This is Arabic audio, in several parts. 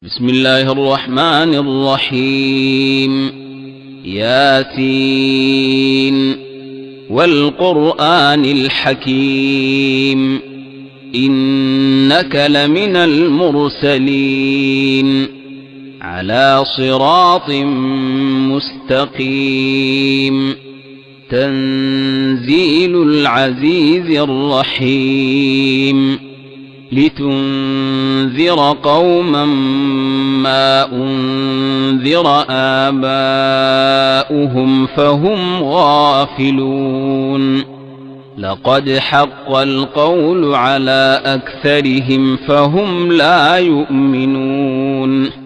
بسم الله الرحمن الرحيم. ياسين والقرآن الحكيم إنك لمن المرسلين على صراط مستقيم تنزيل العزيز الرحيم لتنذر قوما ما أنذر آباؤهم فهم غافلون لقد حق القول على أكثرهم فهم لا يؤمنون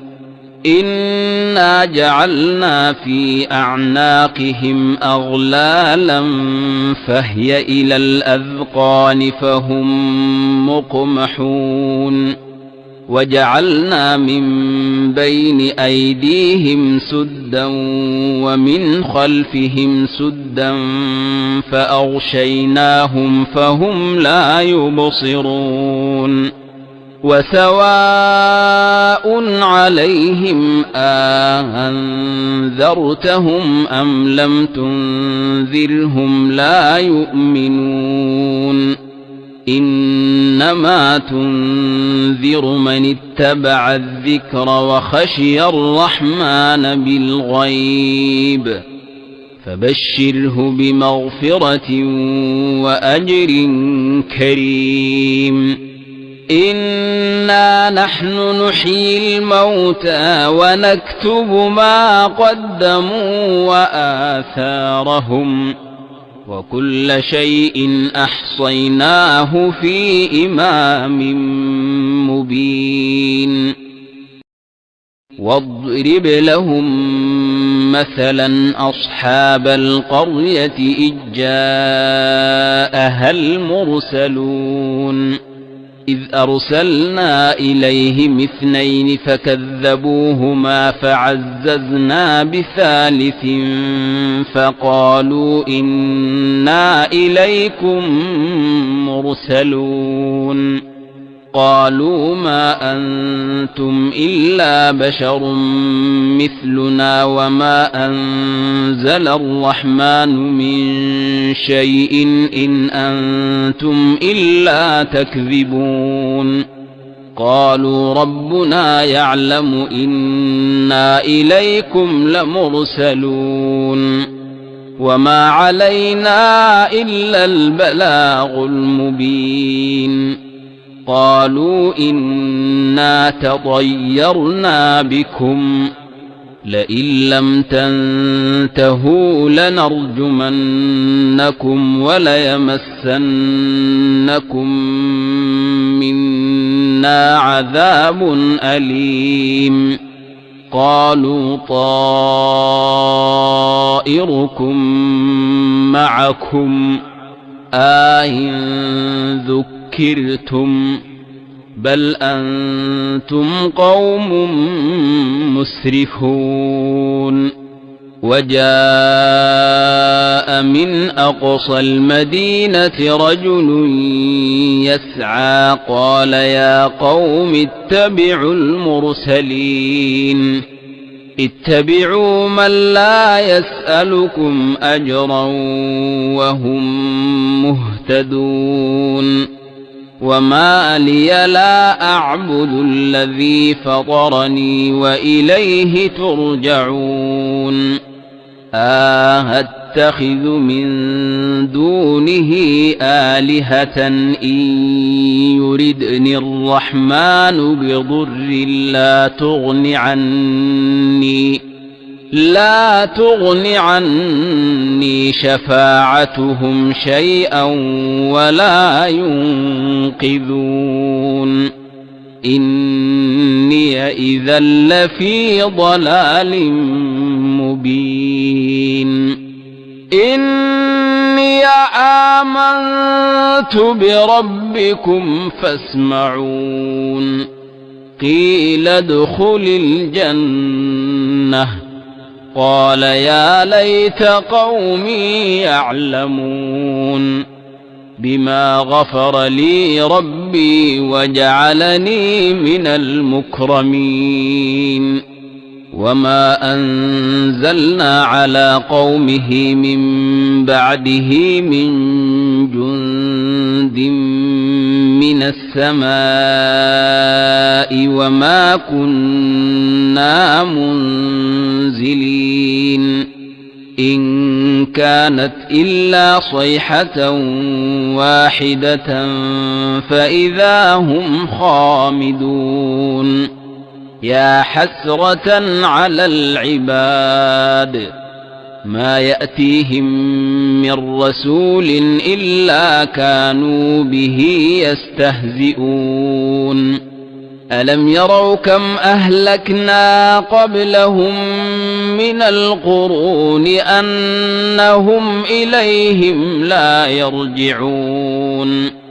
إنا جعلنا في أعناقهم أغلالا فهي إلى الأذقان فهم مقمحون وجعلنا من بين أيديهم سدا ومن خلفهم سدا فأغشيناهم فهم لا يبصرون وسواء عليهم أنذرتهم أم لم تنذرهم لا يؤمنون إنما تنذر من اتبع الذكر وخشي الرحمن بالغيب فبشره بمغفرة وأجر كريم إنا نحن نحيي الموتى ونكتب ما قدموا وآثارهم وكل شيء أحصيناه في إمام مبين واضرب لهم مثلا أصحاب القرية إذ جاءها المرسلون إذ أرسلنا إليهم اثنين فكذبوهما فعززنا بثالث فقالوا إنا إليكم مرسلون قالوا ما أنتم إلا بشر مثلنا وما أنزل الرحمن من شيء إن أنتم إلا تكذبون قالوا ربنا يعلم إنا إليكم لمرسلون وما علينا إلا البلاغ المبين قالوا إنا تطيرنا بكم لئن لم تنتهوا لنرجمنكم وليمسنكم منا عذاب أليم قالوا طائركم معكم أئن ذكرتم بل أنتم قوم مسرفون وجاء من أقصى المدينة رجل يسعى قال يا قوم اتبعوا المرسلين اتبعوا من لا يسألكم أجرا وهم مهتدون وما لي لا أعبد الذي فطرني وإليه ترجعون أتخذ من دونه آلهة إن يردني الرحمن بضر لا تغن عني شفاعتهم شيئا ولا ينقذون إني إذا لفي ضلال مبين إني آمنت بربكم فاسمعون قيل ادخل الجنة قال يا ليت قومي يعلمون بما غفر لي ربي وجعلني من المكرمين وما أنزلنا على قومه من بعده من جند من السماء وما كنا منزلين إن كانت إلا صيحة واحدة فإذا هم خامدون يا حسرة على العباد ما يأتيهم من رسول إلا كانوا به يستهزئون ألم يروا كم أهلكنا قبلهم من القرون أنهم إليهم لا يرجعون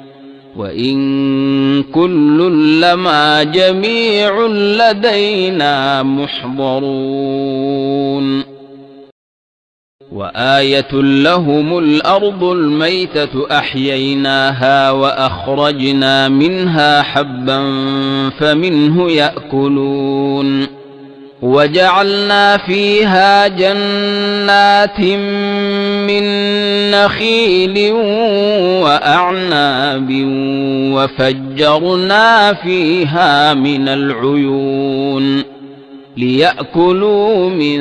وإن كل لما جميع لدينا محضرون وآية لهم الأرض الميتة أحييناها وأخرجنا منها حبا فمنه يأكلون وجعلنا فيها جنات من نخيل وأعناب وفجرنا فيها من العيون ليأكلوا من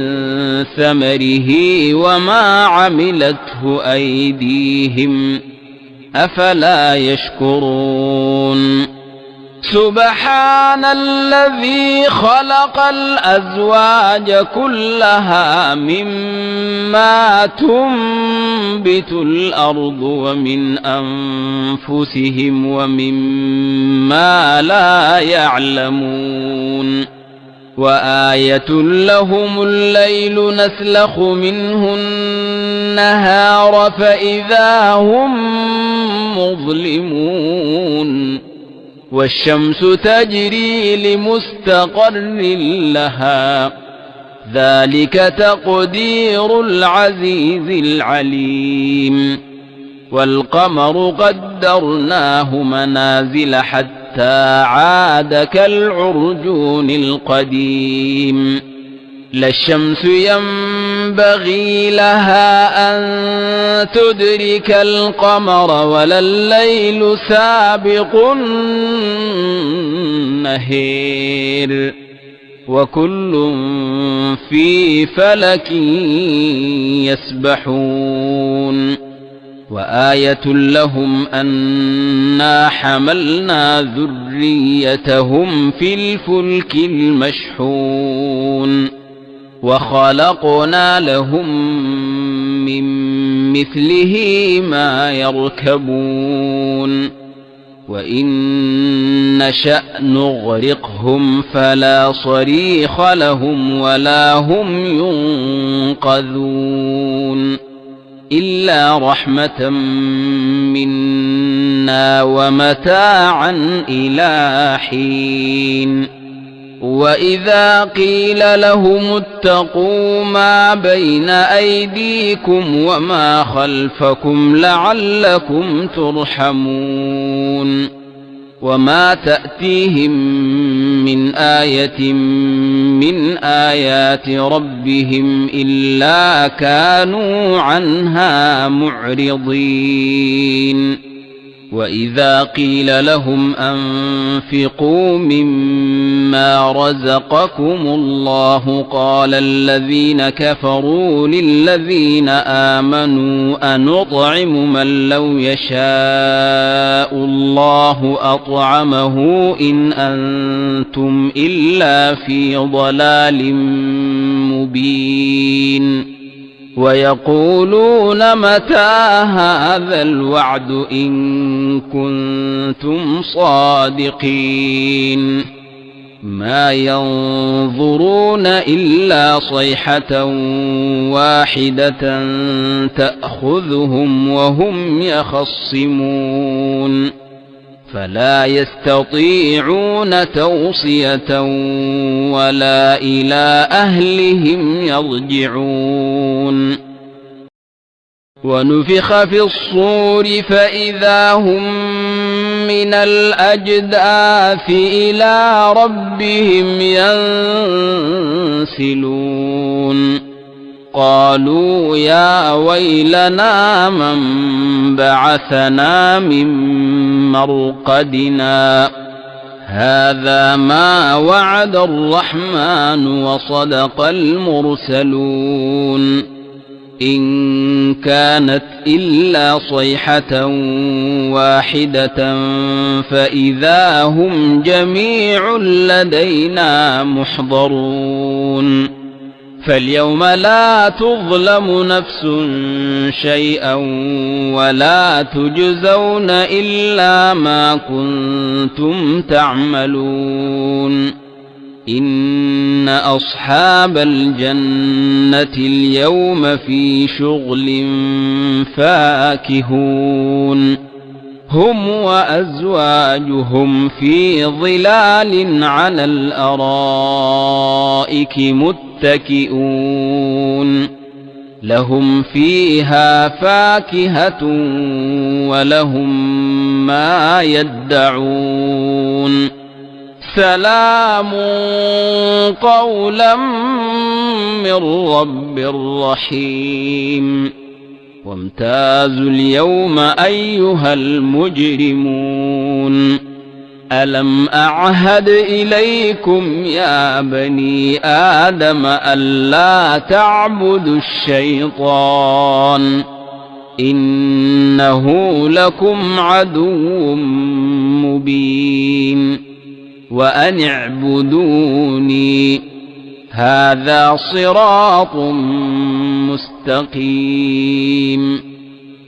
ثمره وما عملته أيديهم أفلا يشكرون سبحان الذي خلق الأزواج كلها مما تنبت الأرض ومن أنفسهم ومما لا يعلمون وآية لهم الليل نسلخ منه النهار فإذا هم مظلمون والشمس تجري لمستقر لها ذلك تقدير العزيز العليم والقمر قدرناه منازل حتى عاد كالعرجون القديم لا الشمس ينبغي لها أن تدرك القمر ولا الليل سابق النهار وكل في فلك يسبحون وآية لهم أنا حملنا ذريتهم في الفلك المشحون وخلقنا لهم من مثله ما يركبون وإن نشأ نغرقهم فلا صريخ لهم ولا هم ينقذون إلا رحمة منا ومتاعا إلى حين وإذا قيل لهم اتقوا ما بين أيديكم وما خلفكم لعلكم ترحمون وما تأتيهم من آية من آيات ربهم إلا كانوا عنها معرضين وإذا قيل لهم أنفقوا مما رزقكم الله قال الذين كفروا للذين آمنوا أنطعم من لو يشاء الله أطعمه إن أنتم إلا في ضلال مبين ويقولون متى هذا الوعد إن كنتم صادقين ما ينظرون إلا صيحة واحدة تأخذهم وهم يخصمون فلا يستطيعون توصية ولا إلى أهلهم يرجعون ونفخ في الصور فإذا هم من الأجداث إلى ربهم ينسلون قالوا يا ويلنا من بعثنا من مرقدنا هذا ما وعد الرحمن وصدق المرسلون إن كانت إلا صيحة واحدة فإذا هم جميع لدينا محضرون فاليوم لا تظلم نفس شيئا ولا تجزون إلا ما كنتم تعملون إن أصحاب الجنة اليوم في شغل فاكهون هم وأزواجهم في ظلال على الأرائك متكئون لهم فيها فاكهة ولهم ما يدعون سلام قولا من رب رحيم وامتازوا اليوم أيها المجرمون ألم أعهد إليكم يا بني آدم ألا تعبدوا الشيطان إنه لكم عدو مبين وأن اعبدوني هذا صراط مستقيم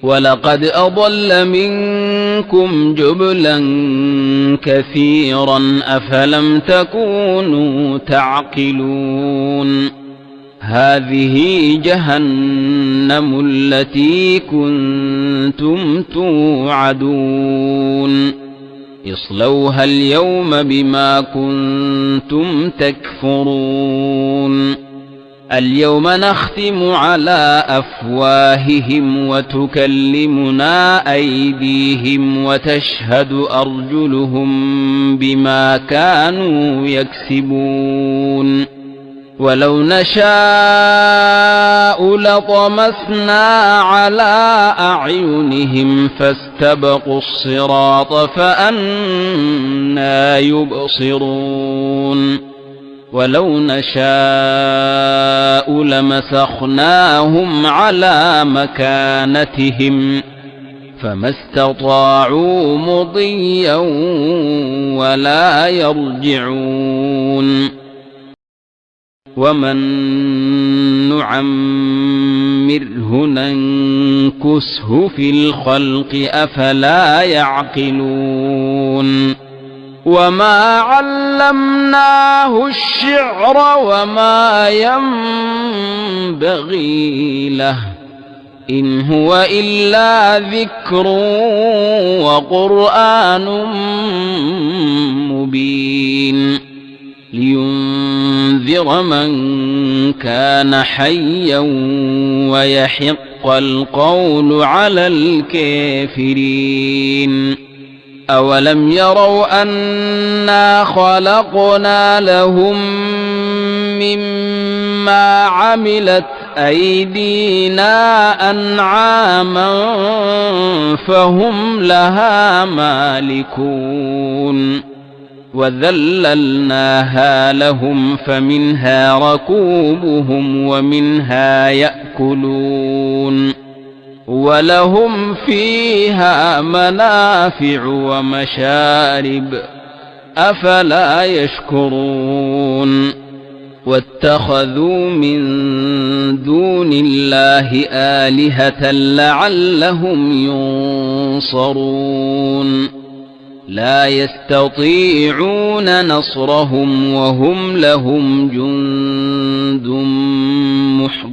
ولقد أضل منكم جبلا كثيرا أفلم تكونوا تعقلون هذه جهنم التي كنتم توعدون اصلوها اليوم بما كنتم تكفرون اليوم نختم على أفواههم وتكلمنا أيديهم وتشهد أرجلهم بما كانوا يكسبون ولو نشاء لطمسنا على أعينهم فاستبقوا الصراط فأنى يبصرون ولو نشاء لمسخناهم على مكانتهم فما استطاعوا مضيا ولا يرجعون ومن نعمره ننكسه في الخلق أفلا يعقلون وما علمناه الشعر وما ينبغي له إن هو إلا ذكر وقرآن مبين لينذر من كان حيا ويحق القول على الكافرين أولم يروا أنا خلقنا لهم مما عملت أيدينا أنعاما فهم لها مالكون وذللناها لهم فمنها ركوبهم ومنها يأكلون ولهم فيها منافع ومشارب أفلا يشكرون واتخذوا من دون الله آلهة لعلهم ينصرون لا يستطيعون نصرهم وهم لهم جند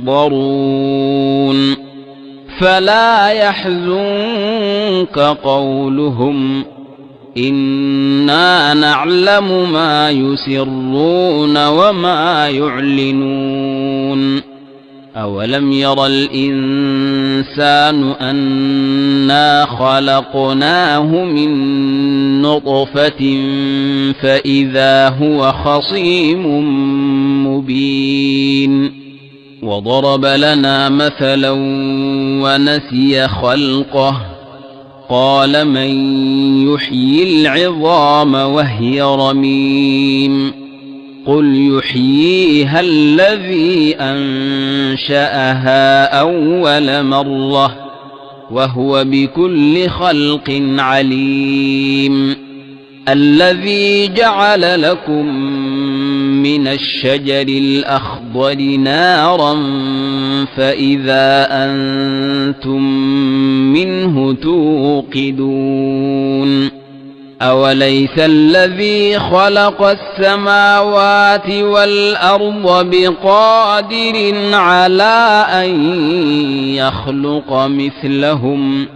محضرون فلا يحزنك قولهم إنا نعلم ما يسرون وما يعلنون أولم ير الإنسان أنا خلقناه من نطفة فإذا هو خصيم مبين وضرب لنا مثلا ونسي خلقه قال من يحيي العظام وهي رميم قل يحييها الذي أنشأها أول مرة وهو بكل خلق عليم الذي جعل لكم من الشجر الأخضر نارا فإذا أنتم منه توقدون أوليس الذي خلق السماوات والأرض بقادر على أن يخلق مثلهم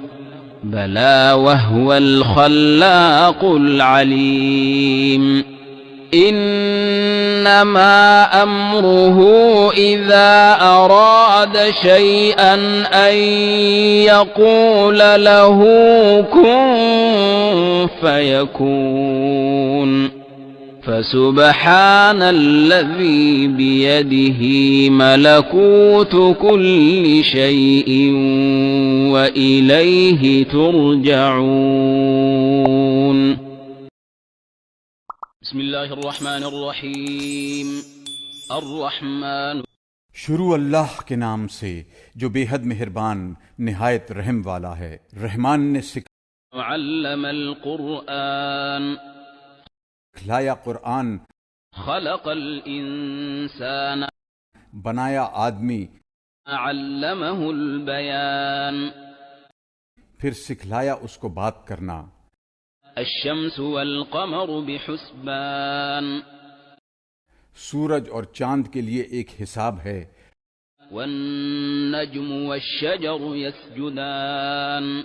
بلى وهو الخلاق العليم إنما أمره إذا أراد شيئا أن يقول له كن فيكون فسبحان الذي بيده ملكوت كل شيء وإليه ترجعون بسم الله الرحمن الرحيم الرحمن شروع اللہ کے نام سے جو بے حد مہربان نہایت رحم والا ہے۔ رحمان نے علم القرآن سکھلایا قرآن، خلق الإنسان بنایا آدمی، علمه البيان پھر سکھلایا اس کو بات کرنا۔ الشمس والقمر بحسبان سورج اور چاند کے لیے ایک حساب ہے۔ والنجم والشجر يسجدان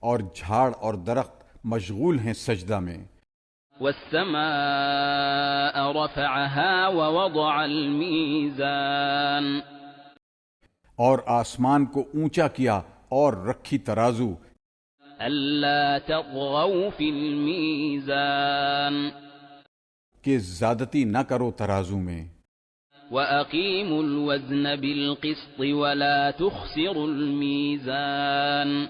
اور جھاڑ اور درخت مشغول ہیں سجدہ میں۔ والسماء رفعها ووضع الميزان اور آسمان کو اونچا کیا اور رکھی ترازو۔ ألا تطغوا في الميزان کہ زیادتی نہ کرو ترازو میں۔ وأقيموا الوزن بالقسط ولا تخسروا الميزان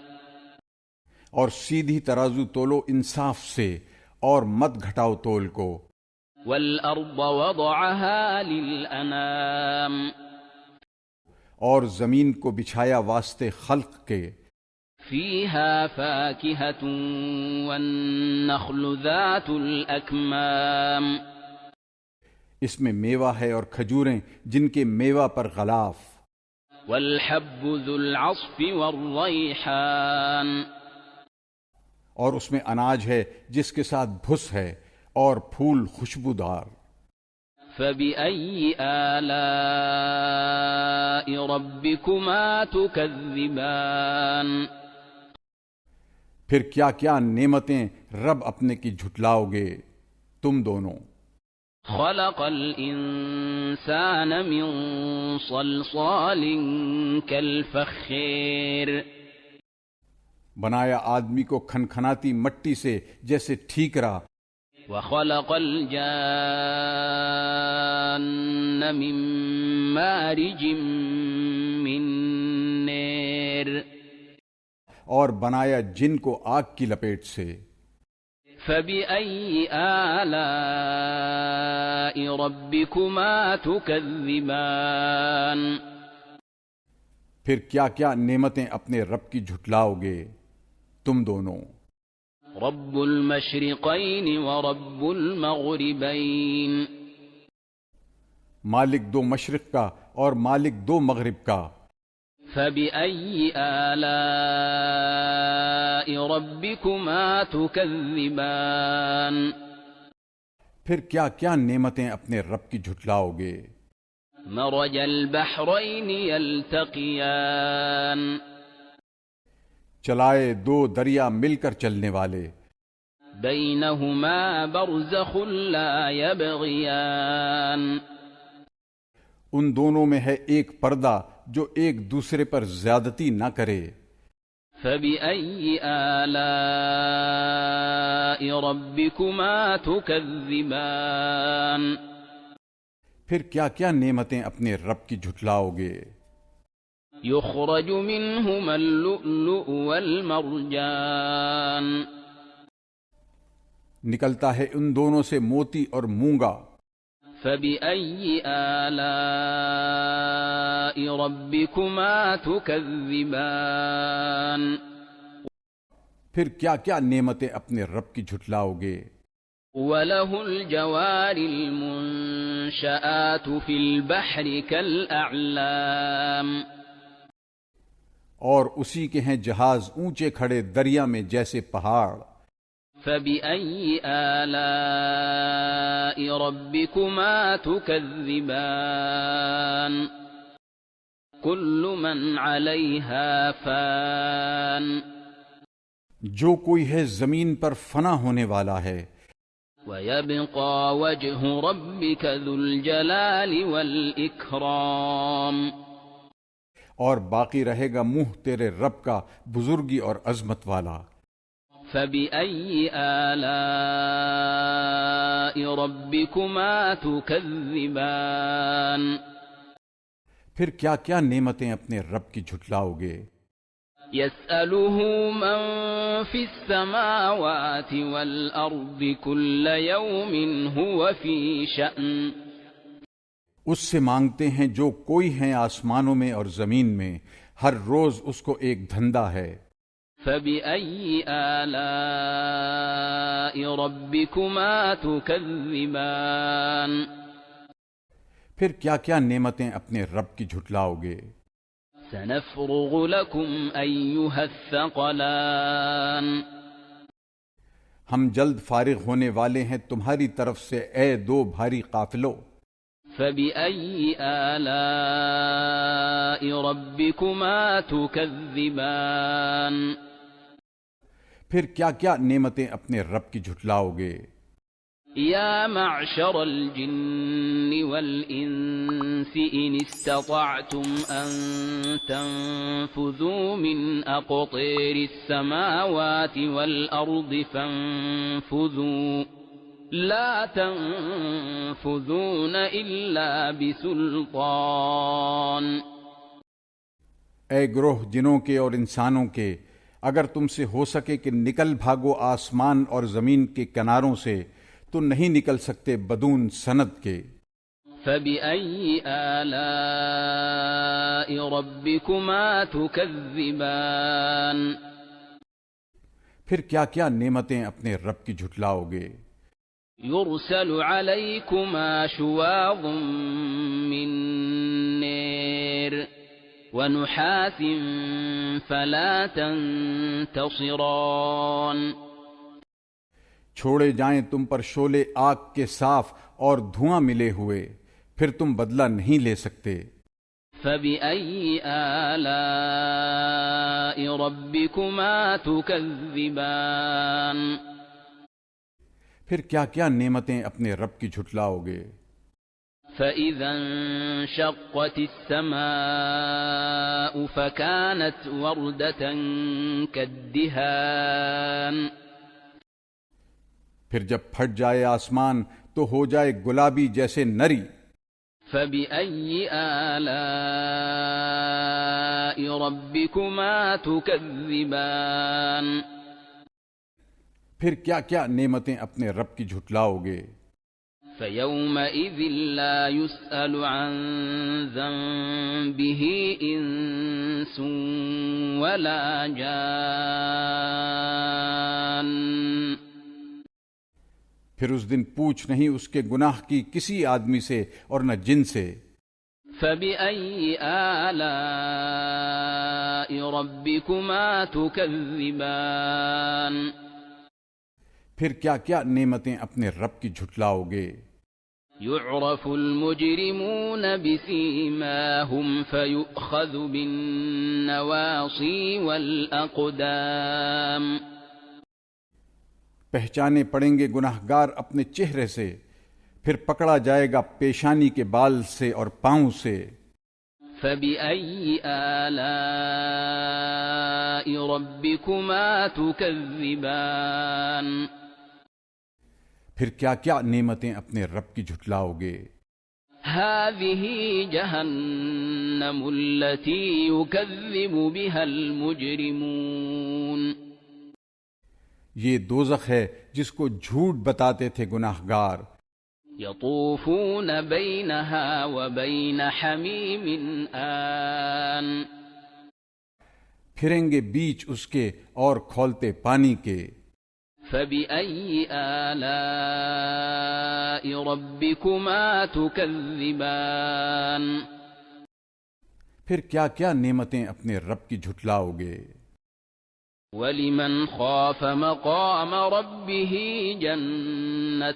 اور سیدھی ترازو تولو انصاف سے اور مت گھٹاؤ تول کو۔ والأرض وضعها للأنام اور زمین کو بچھایا واسطے خلق کے۔ فيها فاكهة والنخل ذات الأكمام اس میں میوہ ہے اور کھجوریں جن کے میوہ پر غلاف۔ والحب ذو العصف والريحان اور اس میں اناج ہے جس کے ساتھ بھس ہے اور پھول خوشبودار۔ فبأي آلاء ربكما تكذبان پھر کیا کیا نعمتیں رب اپنے کی جھٹلاؤ گے تم دونوں۔ خلق الإنسان من صلصال كالفخير بنایا آدمی کو کھنکھناتی مٹی سے جیسے ٹھیکرا۔ وخلق الجان من مارج من نار اور بنایا جن کو آگ کی لپیٹ سے۔ فبأي آلاء ربكما تكذبان پھر کیا کیا نعمتیں اپنے رب کی جھٹلاؤ گے تم دونوں۔ رب المشرقين ورب المغربين مالک دو مشرق کا اور مالک دو مغرب کا۔ فبأي آلاء ربكما تكذبان پھر کیا کیا نعمتیں اپنے رب کی جھٹلاؤ گے۔ مرج البحرين يلتقيان چلائے دو دریا مل کر چلنے والے۔ بينهما برزخ لا يبغيان ان دونوں میں ہے ایک پردہ جو ایک دوسرے پر زیادتی نہ کرے. فبأي آلاء ربكما تكذبان پھر کیا کیا نعمتیں اپنے رب کی جھٹلاؤ گے؟ يخرج منهما اللؤلؤ والمرجان نکلتا ہے ان دونوں سے موتی اور مونگا. فبأي آلاء ربكما تكذبان پھر کیا کیا نعمتیں اپنے رب کی جھٹلاؤ گے؟ وله الجوار المنشآت في البحر كالأعلام اور اسی کے ہیں جہاز اونچے کھڑے دریا میں جیسے پہاڑ. فبأي آلاء ربكما تكذبان كل من عليها فان جو کوئی ہے زمین پر فنا ہونے والا ہے. ويبقى وجه ربك ذو الجلال والإكرام اور باقی رہے گا منہ تیرے رب کا بزرگی اور عظمت والا. فبأي آلاء ربكما تكذبان پھر کیا کیا نعمتیں اپنے رب کی جھٹلاؤ گے؟ يسأله من في السماوات والأرض كل يوم هو في شأن اس سے مانگتے ہیں جو کوئی ہیں آسمانوں میں اور زمین میں، ہر روز اس کو ایک دھندا ہے. فبأي آلاء ربكما تكذبان پھر کیا کیا نعمتیں اپنے رب کی جھٹلاؤ گے؟ سنفرغ لكم أيها الثقلان ہم جلد فارغ ہونے والے ہیں تمہاری طرف سے اے دو بھاری قافلوں. فبأي آلاء ربكما تكذبان پھر کیا کیا نعمتیں اپنے رب کی جھٹلاؤ گے؟ يا معشر الجن والإنس إن استطعتم أن تنفذوا من أقطار السماوات والأرض فانفذوا لا تنفذون إلا بسلطان. اے گروہ جنوں کے اور انسانوں کے، اگر تم سے ہو سکے کہ نکل بھاگو آسمان اور زمین کے کناروں سے، تو نہیں نکل سکتے بدون سند کے. فبأي آلاء ربكما تكذبان پھر کیا کیا نعمتیں اپنے رب کی جھٹلاؤ گے؟ يرسل عليكما شواظ من نار ونحاس فلا تنتصران چھوڑے جائیں تم پر شعلے آگ کے صاف اور دھواں ملے ہوئے، پھر تم بدلہ نہیں لے سکتے. فبأي آلاء ربكما تكذبان پھر کیا کیا نعمتیں اپنے رب کی جھٹلاؤ گے؟ فإذا انشقت السماء فكانت وردة كالدهان پھر جب پھٹ جائے آسمان تو ہو جائے گلابی جیسے نری. فبأي آلاء ربكما تكذبان پھر کیا کیا نعمتیں اپنے رب کی جھٹلاؤ گے؟ فيومئذ لا يسأل عن ذنبه إنس ولا جان پھر اس دن پوچھ نہیں اس کے گناہ کی کسی آدمی سے اور نہ جن سے. فبأي آلاء ربكما تكذبان پھر کیا کیا نعمتیں اپنے رب کی جھٹلاؤ گے؟ يعرف المجرمون بسيماهم فيؤخذ بالنواصي والأقدام پہچانے پڑیں گے گناہگار اپنے چہرے سے، پھر پکڑا جائے گا پیشانی کے بال سے اور پاؤں سے. فبأي آلاء ربكما تكذبان پھر کیا کیا نعمتیں اپنے رب کی جھٹلاؤ گے. هذه جهنم التي يكذب بها المجرمون یہ دوزخ ہے جس کو جھوٹ بتاتے تھے گناہگار. يطوفون بينها وبين حميم آن پھریں گے بیچ اس کے اور کھولتے پانی کے. فبأي آلاء ربكما تكذبان پھر کیا کیا نعمتیں اپنے رب کی جھٹلاؤ گے. ولمن خاف مقام ربه جنتان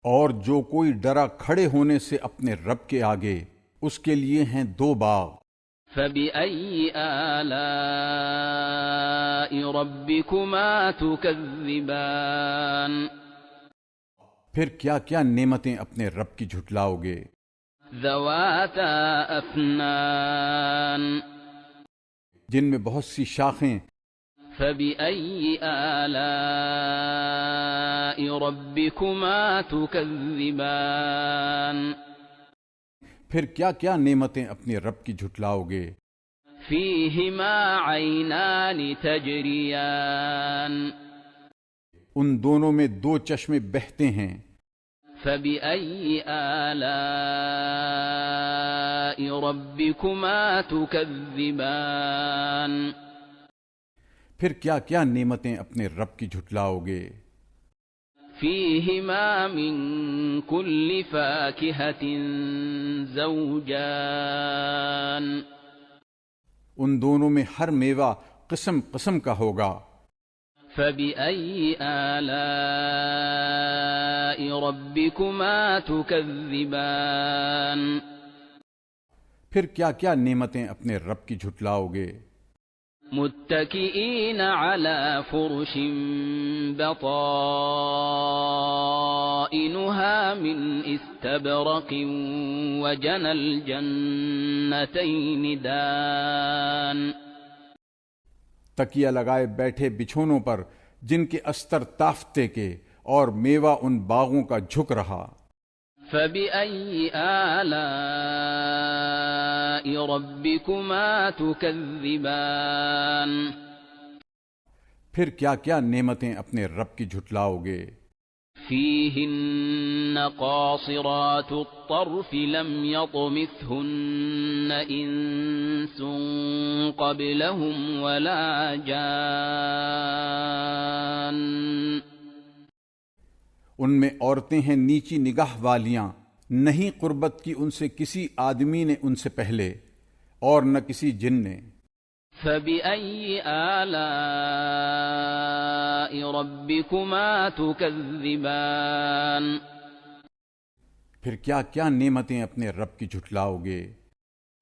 اور جو کوئی ڈرا کھڑے ہونے سے اپنے رب کے آگے اس کے لیے ہیں 2 باغ. فبأي آلاء ربكما تكذبان پھر کیا کیا نعمتیں اپنے رب کی جھٹلاؤ گے. ذواتا افنان جن میں بہت سی شاخیں. فبأي آلاء ربكما تكذبان پھر کیا کیا نعمتیں اپنے رب کی جھٹلاؤ گے. فيهما عينان تجريان ان دونوں میں 2 چشمے بہتے ہیں. فبأي آلاء ربكما تكذبان پھر کیا کیا نعمتیں اپنے رب کی جھٹلاؤ گے. فيهما من كل فاكهة زوجان ان دونوں میں ہر میوہ قسم قسم کا ہوگا. فبأي آلاء ربكما تكذبان پھر کیا کیا نعمتیں اپنے رب کی جھٹلاؤ گے. متكئين على فرش بطائنها من استبرق وجنى الجنتين دان تکیہ لگائے بیٹھے بچھونوں پر جن کے استر تافتے کے اور میوہ ان باغوں کا جھک رہا. فبأي آلاء ربكما تكذبان پھر کیا کیا نعمتیں اپنے رب کی جھٹلاؤ گے. فيهن قاصرات الطرف لم يطمثهن إنس قبلهم ولا جان ان میں عورتیں ہیں نیچی نگاہ والیاں، نہیں قربت کی ان سے کسی آدمی نے ان سے پہلے اور نہ کسی جن نے. فبأي آلاء ربكما تكذبان پھر کیا کیا نعمتیں اپنے رب کی جھٹلاؤ گے.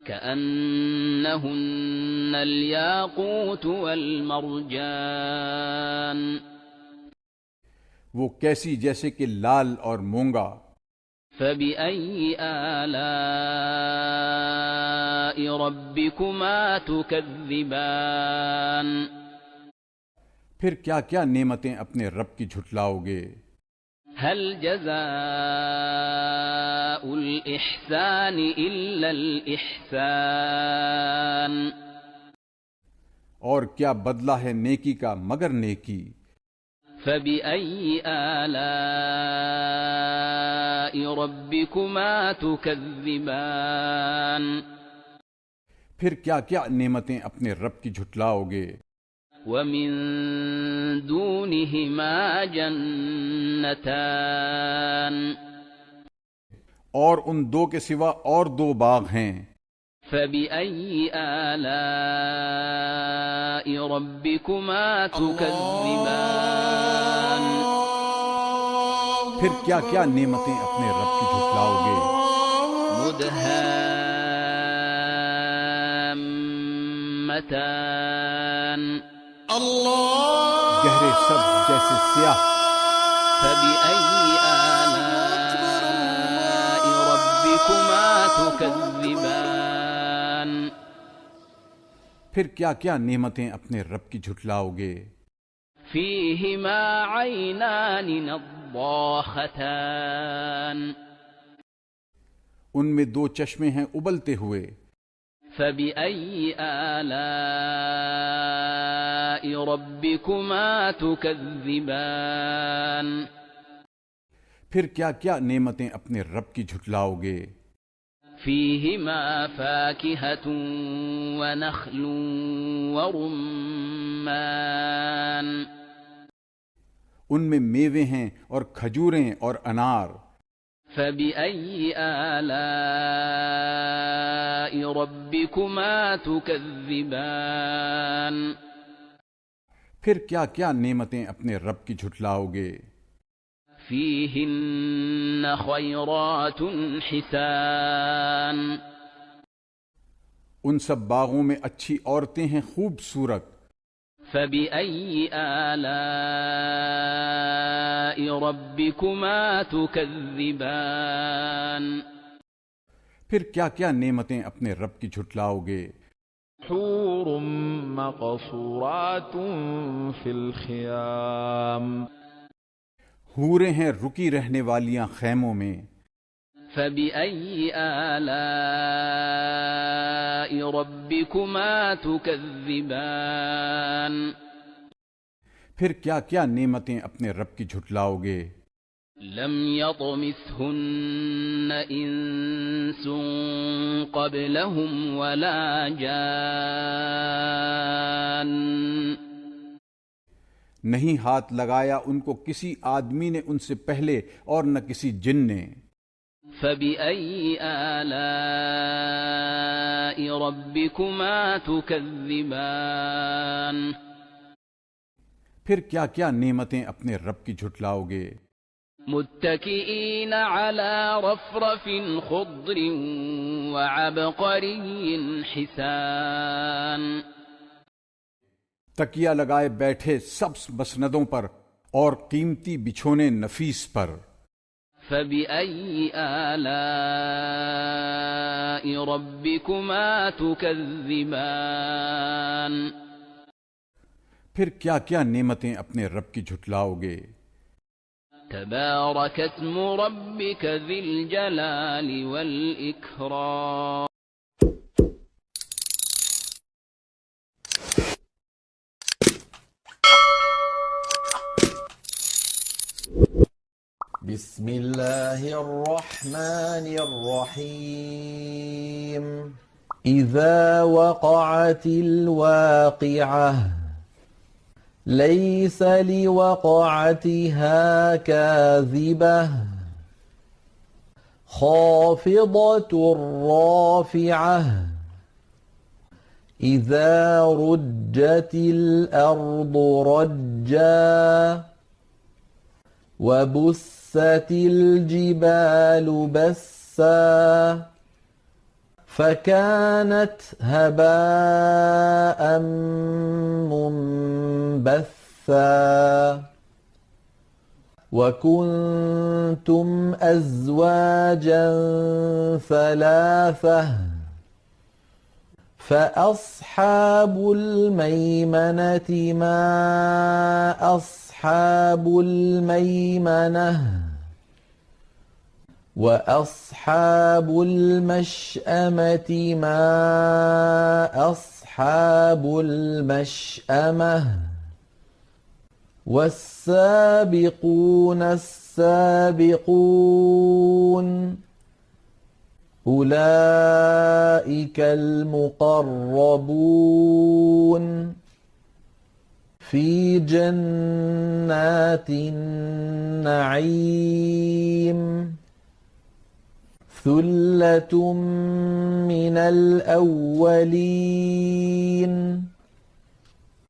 كأنهن الياقوت والمرجان وہ کیسی جیسے کہ لال اور مونگا. فبأي آلاء ربكما تكذبان پھر کیا کیا نعمتیں اپنے رب کی جھٹلاؤ گے. هل جزاء الإحسان إلا الإحسان اور کیا بدلہ ہے نیکی کا مگر نیکی. فبأي آلاء ربكما تكذبان پھر کیا کیا نعمتیں اپنے رب کی جھٹلاؤ گے. ومن دونهما جنتان اور ان 2 کے سوا اور 2 باغ ہیں. فبأي آلاء ربكما تكذبان پھر کیا کیا نعمتیں اپنے رب کی جھٹلاؤ گے. مدهامتان گہرے سبز جیسے سیاہ فبأي آلاء ربكما تكذبان پھر کیا کیا نعمتیں اپنے رب کی جھٹلاؤ گے؟ فيهما عينان نضاختان ان میں دو چشمے ہیں ابلتے ہوئے. فبأي آلاء ربكما تكذبان پھر کیا کیا نعمتیں اپنے رب کی جھٹلاؤ گے؟ فيهما فاكهة ونخل ورمان ان میں میوے ہیں اور کھجوریں اور انار. فبأي آلاء ربكما تكذبان پھر کیا کیا نعمتیں اپنے رب کی جھٹلاؤ گے؟ فيهن خيرات حسان ان سب باغوں میں اچھی عورتیں ہیں خوبصورت. فبأي آلاء ربكما تكذبان پھر کیا کیا نعمتیں اپنے رب کی جھٹلاؤ گے؟ حور مقصورات فی الخیام حوریں ہیں رکی رہنے والیاں خیموں میں. فبأي آلاء ربكما تكذبان پھر کیا کیا نعمتیں اپنے رب کی جھٹلاؤ گے؟ لم يطمثهن انس قبلهم ولا جان نہیں ہاتھ لگایا ان کو کسی آدمی نے ان سے پہلے اور نہ کسی جن نے. فبأي آلاء ربكما تكذبان پھر کیا کیا نعمتیں اپنے رب کی جھٹلاؤ گے؟ متكئين على رفرف خضر وعبقري حسان تکیہ لگائے بیٹھے سبز مسندوں پر اور قیمتی بچھونے نفیس پر. فبأي آلاء ربكما تكذبان پھر کیا کیا نعمتیں اپنے رب کی جھٹلاؤ گے؟ تبارك اسم ربك ذي الجلال والإكرام بسم الله الرحمن الرحيم إذا وقعت الواقعة ليس لوقعتها كاذبة خافضة رافعة إذا رجت الأرض رجا وبست الجبال بسا فكانت هباء منبثا وكنتم أزواجا ثلاثة فأصحاب الميمنة ما أصحاب الميمنة وأصحاب المشأمة ما أصحاب المشأمة والسابقون السابقون أولئك المقربون في جنات النعيم ثلة من الأولين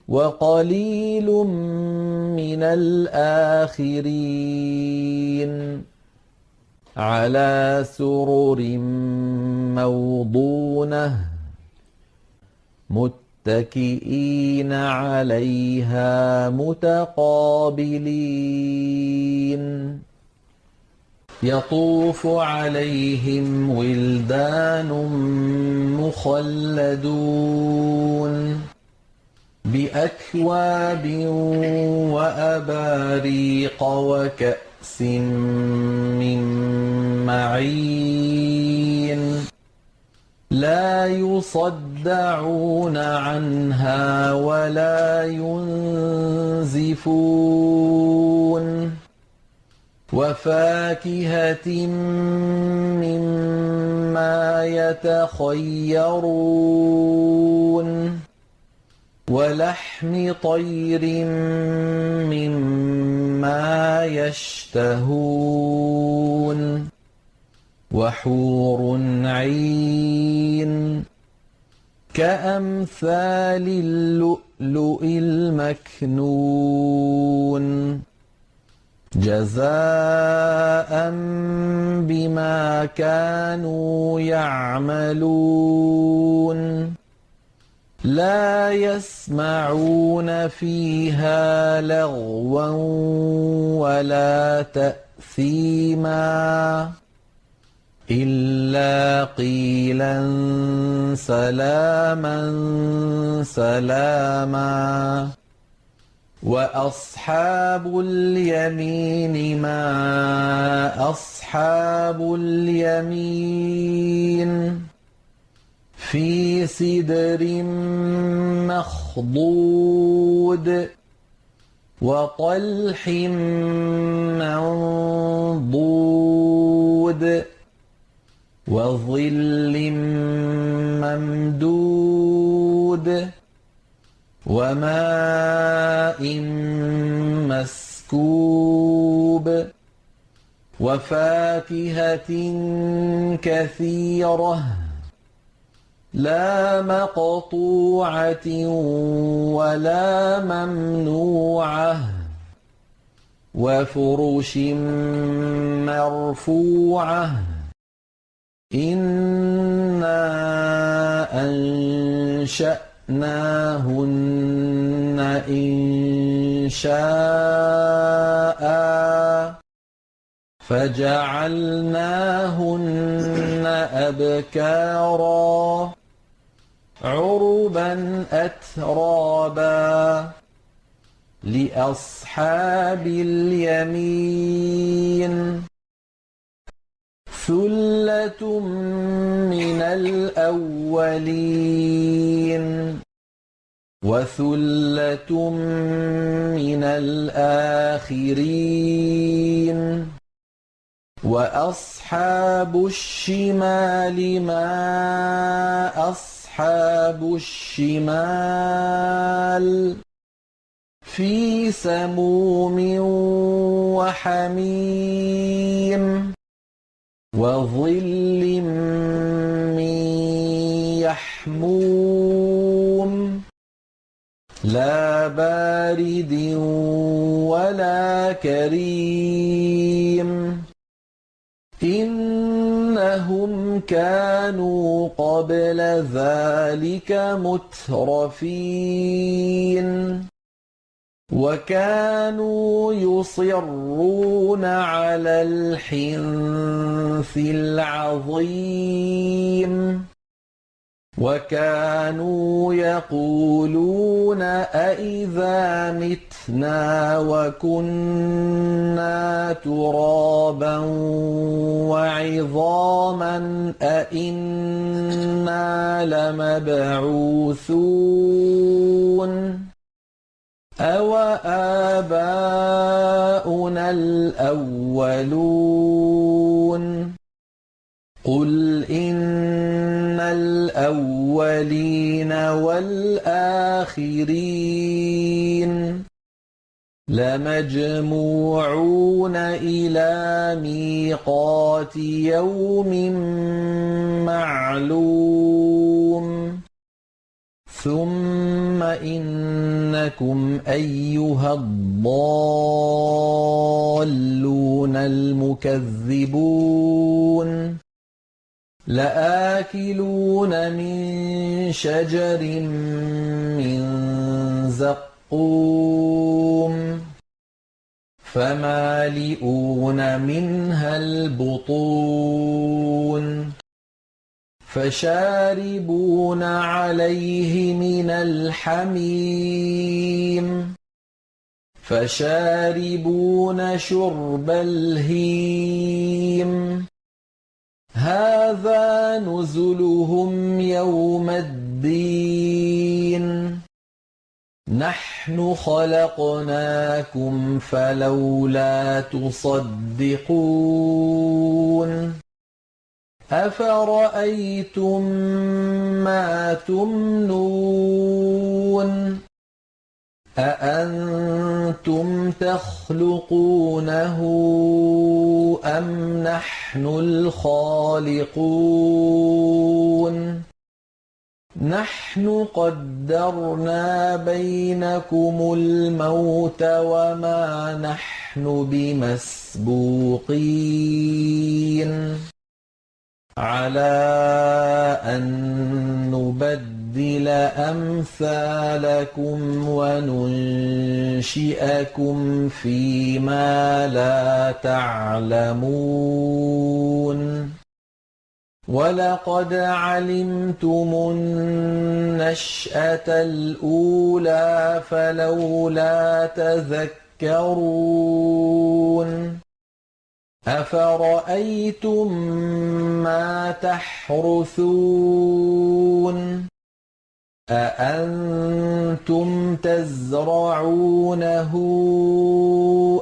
وقليل من الآخرين على سرر موضونة متكئين عليها متقابلين يطوف عليهم ولدان مخلدون بأكواب وأباريق وكأس من معين لا يصدعون عنها ولا ينزفون وفاكهة مما يتخيرون ولحم طير مما يشتهون وحور عين كأمثال اللؤلؤ المكنون جزاء بما كانوا يعملون لا يسمعون فيها لغوا ولا تأثيما إلا قيلا سلاما سلاما وأصحاب اليمين ما أصحاب اليمين في سدر مخضود وطلح منضود وظل ممدود وماء مسكوب وفاكهة كثيرة لا مقطوعة ولا ممنوعة وفرش مرفوعة إنا أنشأناهن إنشاء فجعلناهن أبكارا عربا أترابا لأصحاب اليمين ثلة من الأولين وثلة من الآخرين وأصحاب الشمال ما أصحاب الشمال في سموم وحميم وظل من يحموم لا بارد ولا كريم إنهم كانوا قبل ذلك مترفين وكانوا يصرون على الحنث العظيم وكانوا يقولون أإذا متنا وكنا ترابا وعظاما أإنا لمبعوثون أو آباؤنا الأولون قل إن الأولين والآخرين لمجموعون إلى ميقات يوم معلوم ثم إنكم أيها الضالون المكذبون لآكلون من شجر من زقوم فمالئون منها البطون فشاربون عليه من الحميم فشاربون شرب الهيم هذا نزلهم يوم الدين نحن خلقناكم فلولا تصدقون أفرأيتم ما تمنون أأنتم تخلقونه أم نحن الخالقون نحن قدرنا بينكم الموت وما نحن بمسبوقين على أن نبدل أمثالكم وننشئكم فيما لا تعلمون ولقد علمتم النشأة الأولى فلولا تذكرون أفرأيتم ما تحرثون أأنتم تزرعونه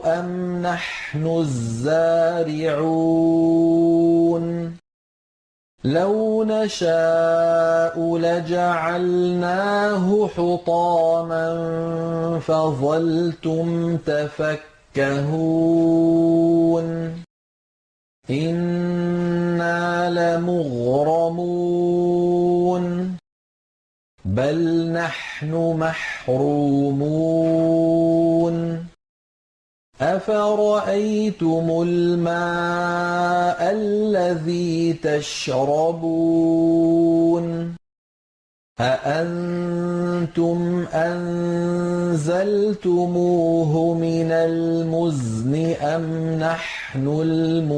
أم نحن الزارعون لو نشاء لجعلناه حطاما فظلتم تفكهون إنا لمغرمون بل نحن محرومون أفرأيتم الماء الذي تشربون أأنتم أنزلتموه من المزن أم نحن المنزلون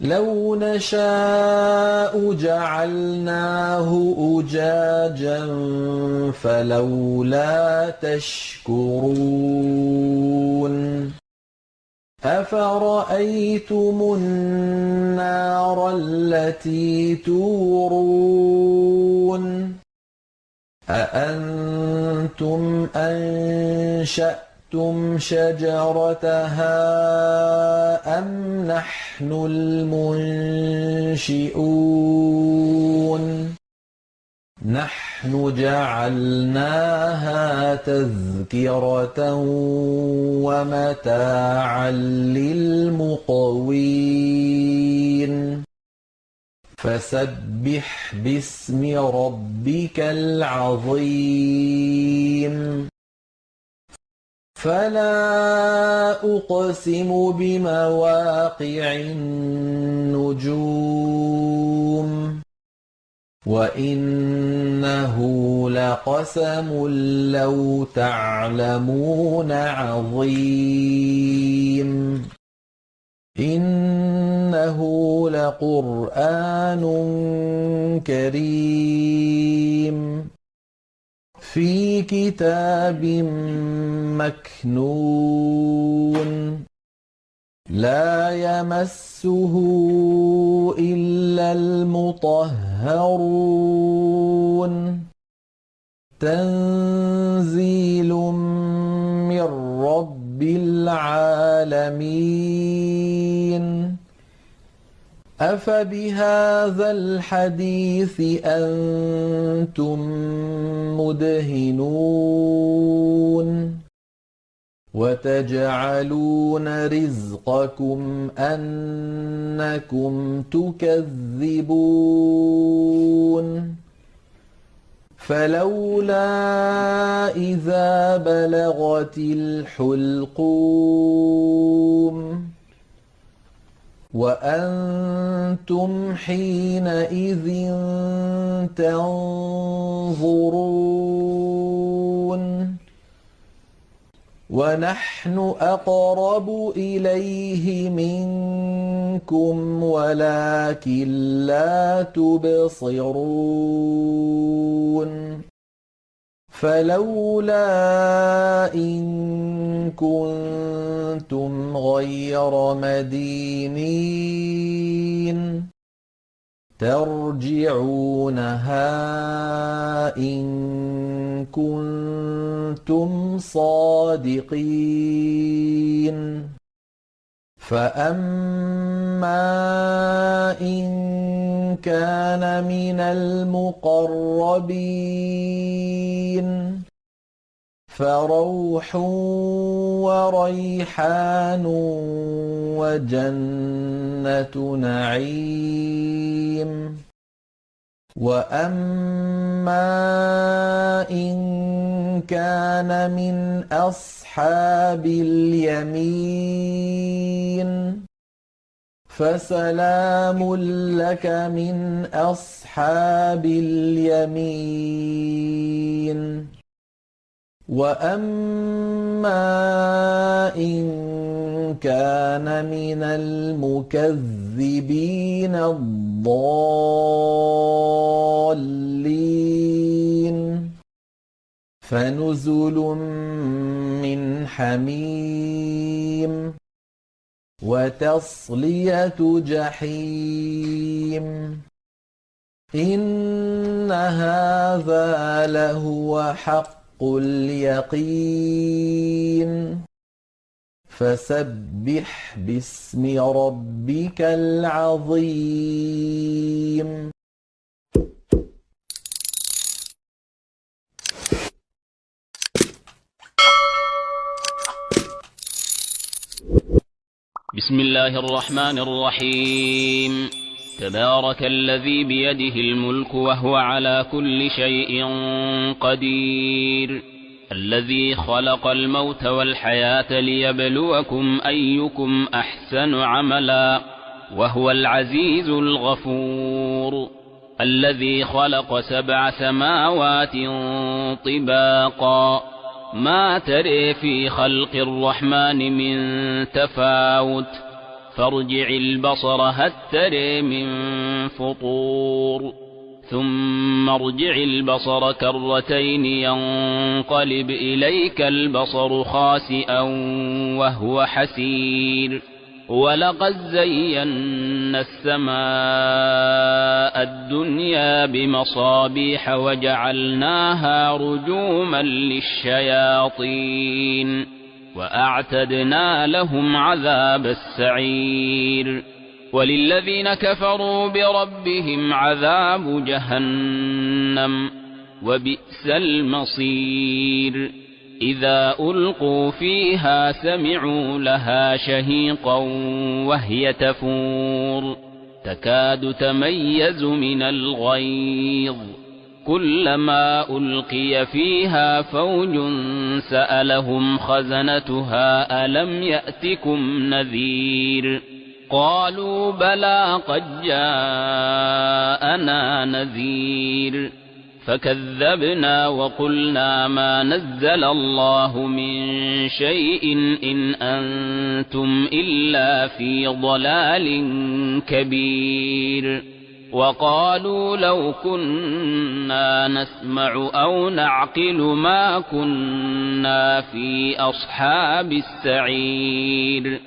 لو نشاء جعلناه أجاجا فلولا تشكرون أفرأيتم النار التي تورون أأنتم أنشأتم شجرتها أم نحن المنشئون نحن جعلناها تذكرة ومتاعا للمقوين فسبح باسم ربك العظيم فلا أقسم بمواقع النجوم وإنه لقسم لو تعلمون عظيم إنه لقرآن كريم في كتاب مكنون لا يمسه إلا المطهرون تنزيل من رب العالمين أفبهذا الحديث أنتم مدهنون وتجعلون رزقكم أنكم تكذبون فلولا إذا بلغت الحلقوم وأنتم حينئذ تنظرون ونحن أقرب إليه منكم ولكن لا تبصرون فلولا إن كنتم غير مدينين ترجعونها إن كنتم صادقين فأما إن كان من المقربين فروح وريحان وجنة نعيم وأما إن كان من أصحاب اليمين فسلام لك من أصحاب اليمين وأما إن كان من المكذبين الضالين فنزل من حميم وتصلية جحيم إن هذا لهو حق اليقين فسبح باسم ربك العظيم بسم الله الرحمن الرحيم تبارك الذي بيده الملك وهو على كل شيء قدير الذي خلق الموت والحياة ليبلوكم أيكم أحسن عملا وهو العزيز الغفور الذي خلق 7 سماوات طباقا ما تري في خلق الرحمن من تفاوت فارجع البصر هل تري من فطور ثم ارجع البصر كرتين ينقلب إليك البصر خاسئا وهو حسير ولقد زينا السماء الدنيا بمصابيح وجعلناها رجوما للشياطين وأعتدنا لهم عذاب السعير وللذين كفروا بربهم عذاب جهنم وبئس المصير إذا ألقوا فيها سمعوا لها شهيقا وهي تفور تكاد تميز من الغيظ كلما ألقي فيها فوج سألهم خزنتها ألم يأتكم نذير قالوا بلى قد جاءنا نذير فكذبنا وقلنا ما نزل الله من شيء إن أنتم إلا في ضلال كبير وقالوا لو كنا نسمع أو نعقل ما كنا في أصحاب السعير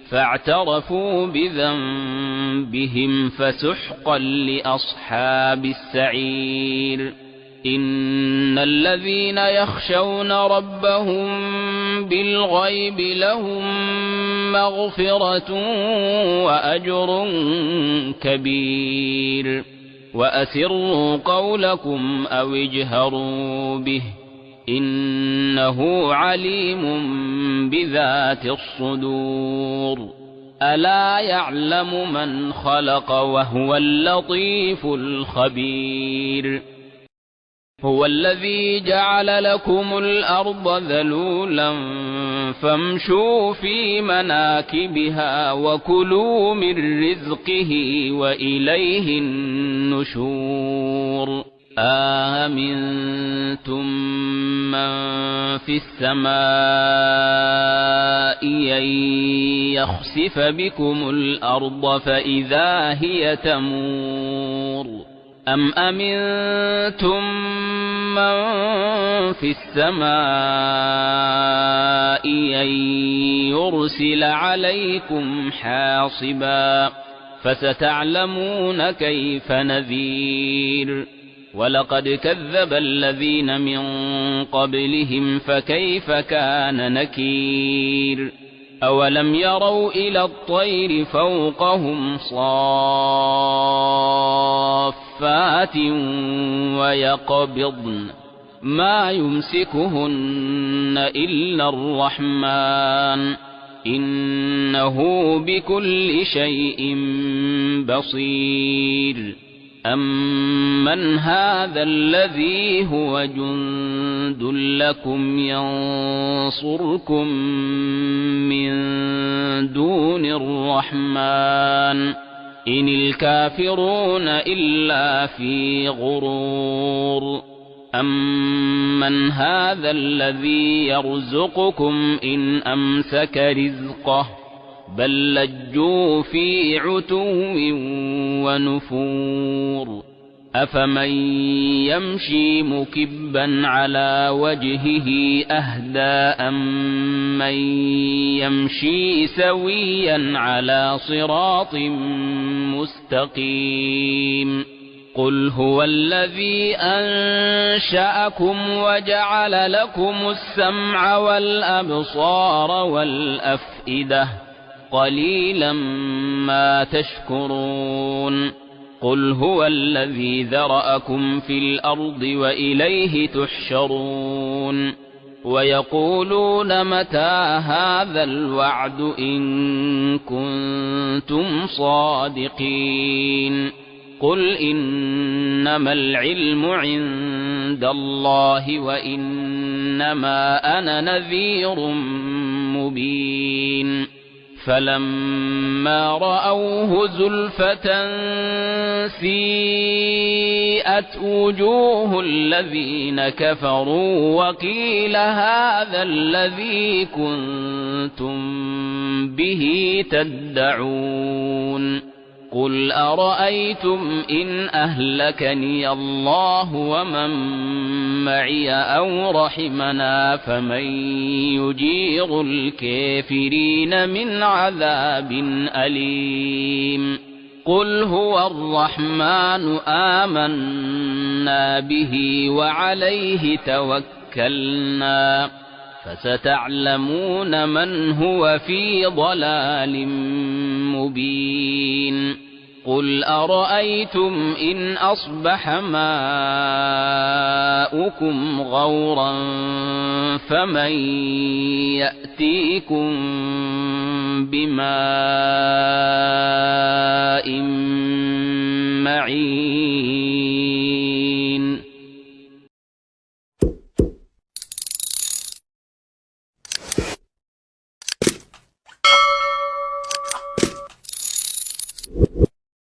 فاعترفوا بذنبهم فسحقا لأصحاب السعير إن الذين يخشون ربهم بالغيب لهم مغفرة وأجر كبير وأسروا قولكم أو اجهروا به إنه عليم بذات الصدور ألا يعلم من خلق وهو اللطيف الخبير هو الذي جعل لكم الأرض ذلولا فامشوا في مناكبها وكلوا من رزقه وإليه النشور آمنتم من في السماء أن يخسف بكم الأرض فإذا هي تمور أم أمنتم من في السماء أن يرسل عليكم حاصبا فستعلمون كيف نذير ولقد كذب الذين من قبلهم فكيف كان نكير أولم يروا إلى الطير فوقهم صافات ويقبضن ما يمسكهن إلا الرحمن إنه بكل شيء بصير أمن هذا الذي هو جند لكم ينصركم من دون الرحمن إن الكافرون إلا في غرور أمن هذا الذي يرزقكم إن أمسك رزقه بل لجوا في عتو ونفور أفمن يمشي مكبا على وجهه أهدى أمن يمشي سويا على صراط مستقيم قل هو الذي أنشأكم وجعل لكم السمع والأبصار والأفئدة قليلا ما تشكرون قل هو الذي ذرأكم في الأرض وإليه تحشرون ويقولون متى هذا الوعد إن كنتم صادقين قل إنما العلم عند الله وإنما أنا نذير مبين فلما رأوه زلفة سيئت وجوه الذين كفروا وقيل هذا الذي كنتم به تدعون قل أرأيتم إن أهلكني الله ومن معي أو رحمنا فمن يجير الكافرين من عذاب أليم قل هو الرحمن آمنا به وعليه توكلنا فستعلمون من هو في ضلال مبين قل أرأيتم إن أصبح ماؤكم غورا فمن يأتيكم بماء معين